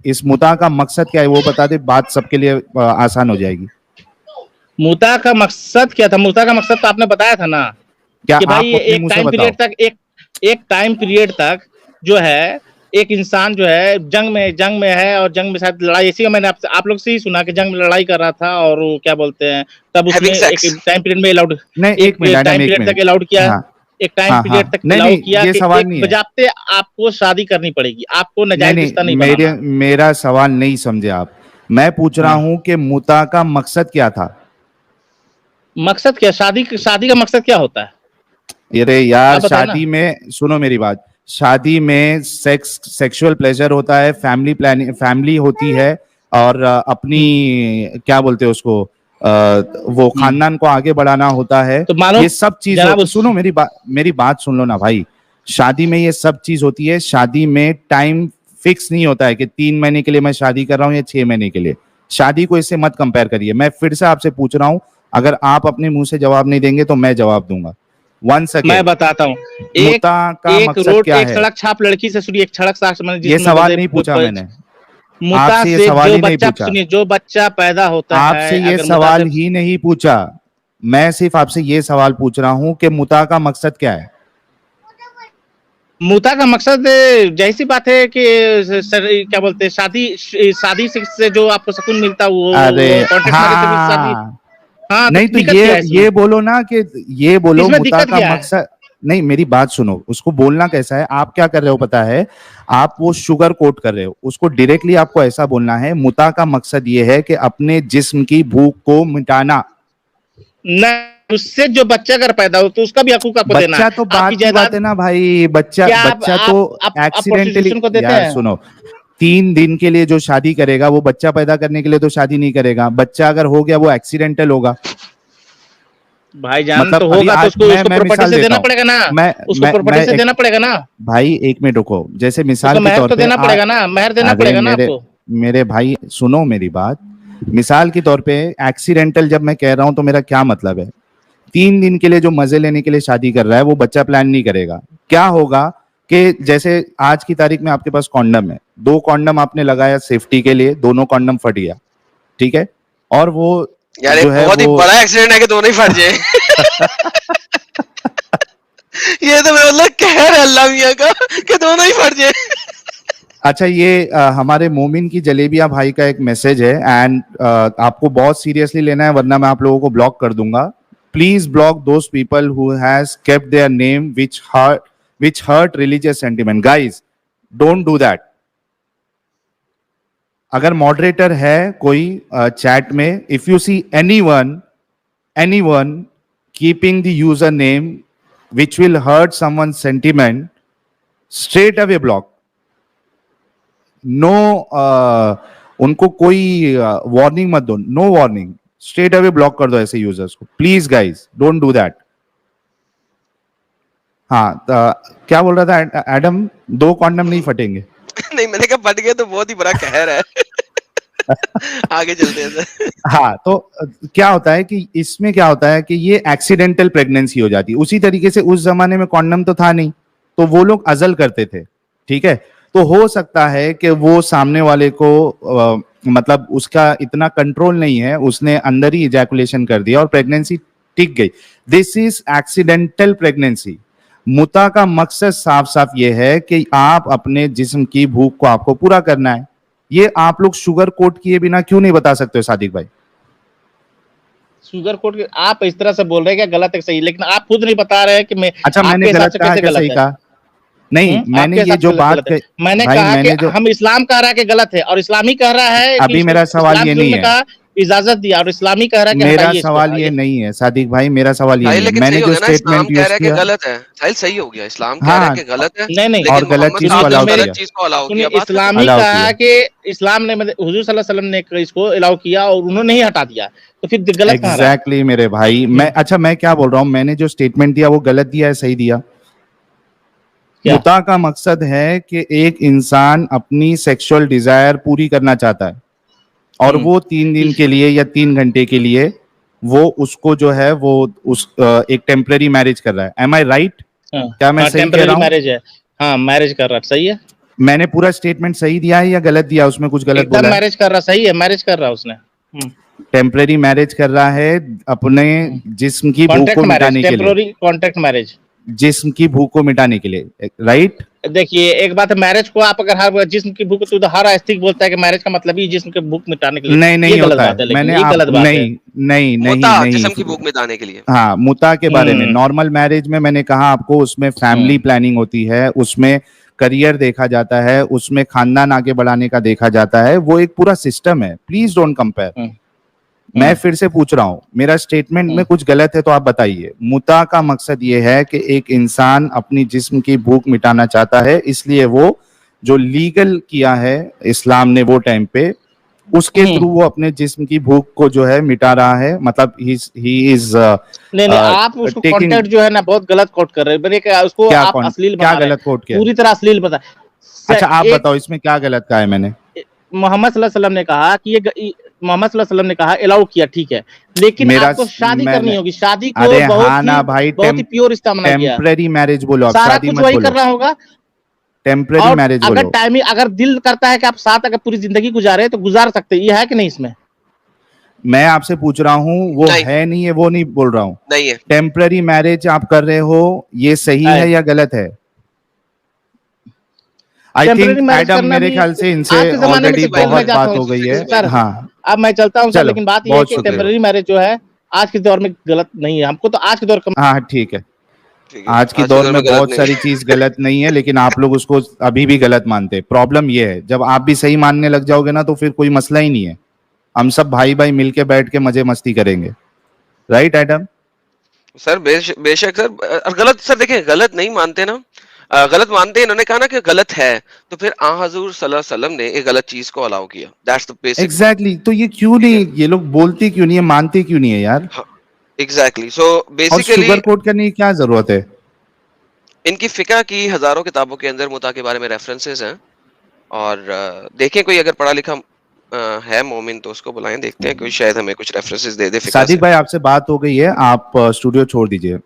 इस मुता का मकसद क्या है वो बता दे, बात सबके लिए आसान हो जाएगी। मुता का मकसद क्या था? मुता का मकसद तो आपने बताया था ना, क्या कि भाई एक टाइम पीरियड तक जो है एक इंसान जो है जंग में है, और जंग में शायद लड़ाई, इसी का मैंने आप लोग से ही सुना कि जंग में लड़ाई कर रहा था, और वो क्या बोलते हैं तब उसमें एक टाइम पीरियड में अलाउड, एक टाइम पीरियड तक अलाउड किया, एक टाइम पीरियड तक अलाउ किया कि बजाते आपको शादी करनी पड़ेगी, आपको नाजायज रिश्ता नहीं बनाना। मेरा सवाल नहीं समझे आप। मैं पूछ रहा हूँ कि मुता का मकसद क्या था? मकसद क्या? शादी का मकसद क्या होता है? अरे यार, शादी में सुनो मेरी बात, शादी में सेक्सुअल प्लेजर होता है, फैमिली होती है, और अपनी क्या बोलते हैं उसको, वो खानदान को आगे बढ़ाना होता है, तो ये सब चीज सुनो मेरी बात सुन लो ना भाई। शादी में ये सब चीज होती है। शादी में टाइम फिक्स नहीं होता है कि 3 महीने के लिए मैं शादी कर रहा हूँ या 6 महीने के लिए। शादी को इससे मत कंपेयर करिए। मैं फिर से आपसे पूछ रहा हूँ, अगर आप अपने मुंह से जवाब नहीं देंगे तो मैं जवाब दूंगा। मैं बताता हूँ, एक सड़क छाप लड़की से सुनिए, एक सड़क छाप, ये सवाल नहीं पूछा मैंने आपसे, ये सवाल ही नहीं पूछा। जो बच्चा पैदा होता है, आपसे ये सवाल ही नहीं पूछा। मैं सिर्फ आपसे ये सवाल पूछ रहा हूँ कि मुता का मकसद क्या है? मुता का मकसद जैसी बात है कि क्या बोलते हैं, शादी से जो आपको सुकून मिलता है वो, हाँ, नहीं तो ये बोलो ना कि ये बोलो मुता का मकसद नहीं। मेरी बात सुनो, उसको बोलना कैसा है, आप क्या कर रहे हो पता है, आप वो शुगर कोट कर रहे हो उसको। डायरेक्टली आपको ऐसा बोलना है, मुता का मकसद ये है कि अपने जिस्म की भूख को मिटाना। ना, उससे जो बच्चा अगर पैदा हो तो उसका भी हकूक आपको देना बच्चा है। तो बात आपकी की बात जायदाद है ना भाई, बच्चा क्या बच्चा तो आप एक्सीडेंटली, प्रोस्टिट्यूशन को देते यार हैं? सुनो, 3 दिन के लिए जो शादी करेगा वो बच्चा पैदा करने के लिए तो शादी नहीं करेगा। बच्चा अगर हो गया वो एक्सीडेंटल होगा। भाईजान मतलब तो अभी होगा तो आज उसको उसको मैं प्रॉपर्टी मिसाल से देता देना हूँ। पड़ेगा ना, मैं उसको प्रॉपर्टी से एक, देना पड़ेगा ना, भाई 1 मिनट रुको, जैसे मिसाल उसको के मेहर तौर तो पे देना पड़ेगा ना, मेहर देना अरे पड़ेगा ना मेरे आपको। मेरे भाई सुनो मेरी बात, मिसाल के तौर पे एक्सीडेंटल जब मैं कह रहा हूं तो मेरा क्या मतलब है, 3 दिन के लिए जो मजे लेने के लिए शादी कर रहा है वो बच्चा प्लान नहीं करेगा। क्या होगा कि जैसे आज की तारीख में आपके पास कॉन्डम है, 2 कॉन्डम आपने लगाया सेफ्टी के लिए, दोनों कॉन्डम फट गया, ठीक है, और वो यार ये जो है बहुत ही वो बड़ा एक्सीडेंट है कि दोनों ही फट जाए। ये तो मैं मतलब कहर है अल्लाह मियां का कि दोनों ही फट जाए। अच्छा ये हमारे मोमिन की जलेबिया भाई का एक मैसेज है, एंड आपको बहुत सीरियसली लेना है वरना मैं आप लोगों को ब्लॉक कर दूंगा। Please block those people who has kept their name which hurt religious sentiment, guys don't do that। अगर मॉडरेटर है कोई चैट में, if you see anyone keeping the username which will hurt someone's sentiment, straight away block। No उनको कोई warning मत दो, no warning, straight away block कर दो ऐसे यूजर्स को, please guys don't do that. हाँ क्या बोल रहा था एडम, 2 कॉन्डम नहीं फटेंगे? नहीं मैंने कहा फट गए तो बहुत ही बड़ा कहर है। आगे चलते हैं सर। हाँ तो क्या होता है कि इसमें क्या होता है कि ये एक्सीडेंटल प्रेगनेंसी हो जाती है। उसी तरीके से उस जमाने में कॉन्डम तो था नहीं, तो वो लोग अजल करते थे, ठीक है, तो हो सकता है कि वो सामने वाले को मतलब उसका इतना कंट्रोल नहीं है, उसने अंदर ही इजैकुलेशन कर दिया और प्रेगनेंसी टिक गई। This is accidental pregnancy. मुता का मकसद साफ साफ ये है कि आप अपने जिस्म की भूख को आपको पूरा करना है। ये आप लोग शुगर कोट किए बिना क्यों नहीं बता सकते हो सादिक भाई? शुगर कोट आप इस तरह से बोल रहे हैं क्या गलत है सही, लेकिन आप खुद नहीं बता रहे हैं कि मैं अच्छा मैंने गलत कहा क्या सही कहा? नहीं मैंने ये जो बात मैंने भाई कहा मैंने कि जो हम इस्लाम कह रहा है कि गलत है और इस्लामी कह रहा है अभी मेरा सवाल ये नहीं है, इजाजत दिया और इस्लामी कह रहा है कि मेरा हटाइए इसको। सवाल ये नहीं है सादिक भाई, मेरा सवाल ये साहिल नहीं है। लेकिन मैंने सही हो जो गया ना, इस्लाम स्टेटमेंट कह यूज रहा है कि किया, गलत है। साहिल सही हो गया, इस्लाम कह हाँ, रहा है कि गलत है, नहीं लेकिन और गलत मोहम्मद चीज को साहब ने अलाउ गलत किया। चीज को अलाउ सुनिए, किया। बात इस्लामी अलाउ कहा किया। कि इस्लाम ने मतलब हुजूर सल्लल्लाहु अलैहि वसल्लम ने इसको अलाउ किया और उन्होंने ही हटा दिया, तो फिर गलत कहाँ रहा? एग्जैक्टली मेरे भाई, मैं अच्छा मैं क्या बोल रहा हूँ, मैंने जो स्टेटमेंट दिया वो गलत दिया है सही दिया? क्या? मुता का मकसद है कि एक इंसान अपनी सेक्सुअल डिजायर पूरी करना चाहता है और वो 3 दिन के लिए या 3 घंटे के लिए वो उसको जो है वो उस एक टेम्पररी मैरिज कर रहा है। एम आई राइट? क्या मैं सही कह रहा हूँ? मैरिज है, हाँ मैरिज कर रहा, सही है। मैंने पूरा स्टेटमेंट सही दिया है या गलत दिया, उसमें कुछ गलत बोला एकदम है? मैरिज कर रहा, सही है, मैरिज कर रहा उसने। टेम्पररी मैरिज कर रहा है अपने जिस्म की भूख को कॉन्ट्रैक्ट मैरिज, मिटाने के लिए, टेम्पररी कॉन्ट्रैक्ट मैरिज, जिस्म की भूख को मिटाने के लिए, राइट? देखिए एक बात है, मैरिज को आप अगर हर जिस्म की भूख, तो हर आस्तिक बोलता है कि मैरिज का मतलब ही जिस्म की भूख मिटाने के लिए। नहीं नहीं ये गलत होता बात है, है, लेकिन मैंने ये आप गलत बात है। नहीं नहीं नहीं मुता नहीं जिस्म की भूख मिटाने के लिए। हाँ मुता के बारे में, नॉर्मल मैरिज में मैंने कहा आपको उसमें फैमिली प्लानिंग होती है, उसमें करियर देखा जाता है, उसमें खानदान आगे बढ़ाने का देखा जाता है, वो एक पूरा सिस्टम है। Please don't compare. मैं फिर से पूछ रहा हूं, मेरा स्टेटमेंट में कुछ गलत है तो आप बताइए। मुता का मकसद ये है कि एक इंसान अपनी जिस्म की भूख मिटाना चाहता है, इसलिए वो जो लीगल किया है इस्लाम ने वो टाइम पे, उसके थ्रू वो अपने जिस्म की भूख को जो है मिटा रहा है। मतलब ही इज नहीं नहीं, आप उसको taking- कॉन्टेक्ट जो है ना बहुत गलत कोट कर रहे हैं। मैंने कहा उसको क्या आप अश्लील क्या बना रहे गलत हैं, कोट किया? पूरी तरह अश्लील बता। अच्छा आप बताओ इसमें क्या गलत कहा है मैंने? मोहम्मद सल्लल्लाहु अलैहि वसल्लम ने कहा कि ये मोहम्मद सल्लल्लाहु अलैहि वसल्लम ने कहा अलाउ किया, ठीक है, लेकिन आपको शादी करनी होगी, शादी को अरे बहुत हाँ ना भाई, बहुत ही प्योर रिश्ता माना गया। टेम्पररी मैरिज बोलो आप, सारा शादी कुछ मत वही बोलो, करना होगा। टेम्पररी और मैरिज अगर बोलो। टाइमिंग, अगर दिल करता है कि आप साथ अगर पूरी जिंदगी गुजारे तो गुजार सकते हैं, ये है कि नहीं इसमें? मैं आपसे पूछ रहा हूँ वो नहीं। है नहीं है, वो नहीं बोल रहा हूँ। नहीं है। टेम्पररी मैरिज आप कर रहे हो, ये सही है या गलत है? आई थिंक एडम मेरे ख्याल से इनसे ऑलरेडी बहुत बात हो गई है। हाँ अब मैं चलता हूँ सर, चलो, लेकिन बात यह है बहुत कि शुक्रिया। टेम्पररी मैरिज जो है आज के दौर में गलत नहीं है। हमको तो आज के दौर हाँ ठीक है, ठीक है। आज की दौर में गलत बहुत नहीं सारी है। चीज गलत नहीं है, लेकिन आप लोग उसको अभी भी गलत मानते हैं। प्रॉब्लम ये है, जब आप भी सही मानने लग जाओगे ना तो फिर कोई मसला ही नहीं है। हम सब भाई भाई मिलके बैठ के मजे मस्ती करेंगे। Right Adam? सर बेशक सर, और गलत सर देखिए गलत नहीं मानते ना, गलत मानते, इन्होंने कहा ना कि गलत है, तो फिर आ हजूर सल्लल्लाहु अलैहि वसल्लम ने एक गलत चीज को अलाउ किया, दैट्स द बेसिक। एग्जैक्टली, तो ये क्यों ठीक है, नहीं, ये लोग बोलते क्यों नहीं है, मानते क्यों नहीं है यार? हाँ एग्जैक्टली, सो और बेसिकली शुगर कोट करने की क्या जरूरत है? इनकी फिका की हजारों किताबों के अंदर मुता के बारे में रेफरेंसेस हैं, और देखें कोई अगर पढ़ा लिखा है मोमिन तो उसको बुलाएं, देखते हैं कोई शायद हमें कुछ रेफरेंसेस दे दे फिका सादिक से। भाई, आपसे बात हो गई है, आप स्टूडियो छोड़ दीजिए।